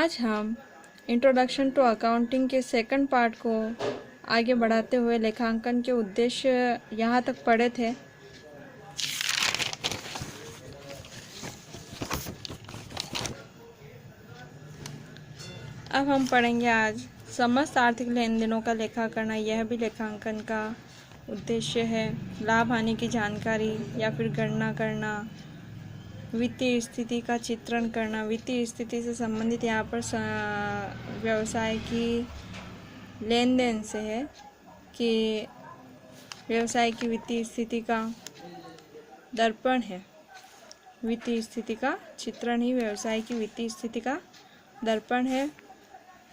आज हम introduction to accounting के सेकंड पार्ट को आगे बढ़ाते हुए लेखांकन के उद्देश्य यहाँ तक पढ़े थे। अब हम पढ़ेंगे आज समस्त आर्थिक लेन देनों का लेखा करना। यह भी लेखांकन का उद्देश्य है। लाभ हानि की जानकारी या फिर गणना करना, वित्तीय स्थिति का चित्रण करना। वित्तीय स्थिति से संबंधित यहाँ पर व्यवसाय की लेन देन से है कि व्यवसाय की वित्तीय स्थिति का दर्पण है। वित्तीय स्थिति का चित्रण ही व्यवसाय की वित्तीय स्थिति का दर्पण है।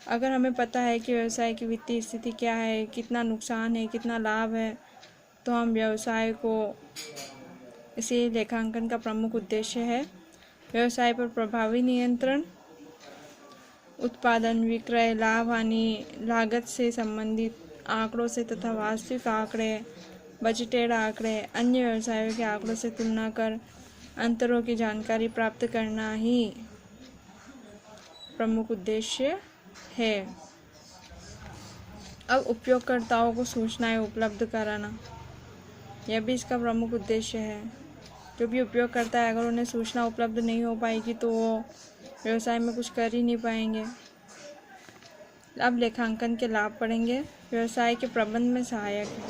अगर हमें पता है कि व्यवसाय की वित्तीय स्थिति क्या है, कितना नुकसान है, कितना लाभ है, तो हम व्यवसाय को, इसी लेखांकन का प्रमुख उद्देश्य है व्यवसाय पर प्रभावी नियंत्रण, उत्पादन, विक्रय, लाभ हानि, लागत से संबंधित आंकड़ों से तथा वास्तविक आंकड़े, बजटेड आंकड़े, अन्य व्यवसायों के आंकड़ों से तुलना कर अंतरों की जानकारी प्राप्त करना ही प्रमुख उद्देश्य है। अब उपयोगकर्ताओं को सूचनाएं उपलब्ध कराना, यह भी इसका प्रमुख उद्देश्य है। जो भी उपयोग करता है, अगर उन्हें सूचना उपलब्ध नहीं हो पाएगी तो वो व्यवसाय में कुछ कर ही नहीं पाएंगे। अब लेखांकन के लाभ पढ़ेंगे। व्यवसाय के प्रबंधन में सहायक है।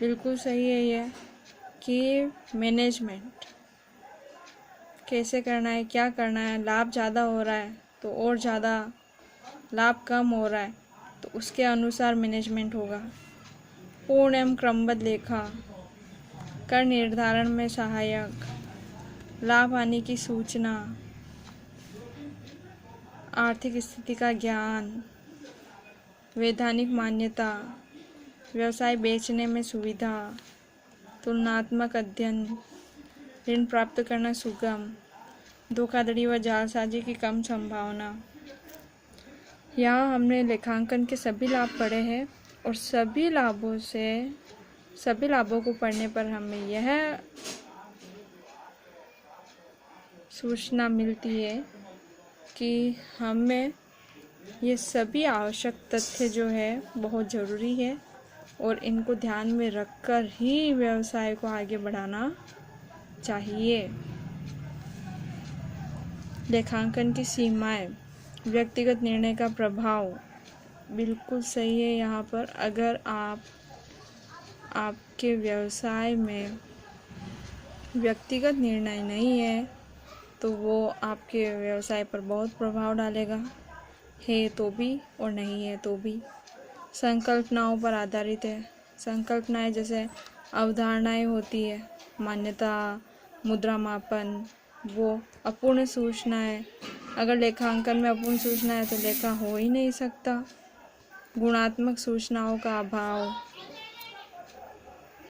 बिल्कुल सही है ये कि मैनेजमेंट कैसे करना है, क्या करना है। लाभ ज़्यादा हो रहा है तो और ज़्यादा, लाभ कम हो रहा है तो उसके अनुसार मैनेजमेंट होगा। पूर्ण एवं क्रमबद्ध लेखा, कर निर्धारण में सहायक, लाभ हानि की सूचना, आर्थिक स्थिति का ज्ञान, वैधानिक मान्यता, व्यवसाय बेचने में सुविधा, तुलनात्मक अध्ययन, ऋण प्राप्त करना सुगम, धोखाधड़ी व जालसाजी की कम संभावना। यहाँ हमने लेखांकन के सभी लाभ पढ़े हैं और सभी लाभों को पढ़ने पर हमें यह सूचना मिलती है कि हमें ये सभी आवश्यक तथ्य जो है बहुत ज़रूरी है और इनको ध्यान में रखकर ही व्यवसाय को आगे बढ़ाना चाहिए। लेखांकन की सीमाएं, व्यक्तिगत निर्णय का प्रभाव, बिल्कुल सही है। यहाँ पर अगर आपके व्यवसाय में व्यक्तिगत निर्णय नहीं है तो वो आपके व्यवसाय पर बहुत प्रभाव डालेगा, है तो भी और नहीं है तो भी। संकल्पनाओं पर आधारित है। संकल्पनाएं जैसे अवधारणाएं होती है, मान्यता, मुद्रा मापन, वो अपूर्ण सूचना है। अगर लेखांकन में अपूर्ण सूचना है तो लेखा हो ही नहीं सकता। गुणात्मक सूचनाओं का अभाव,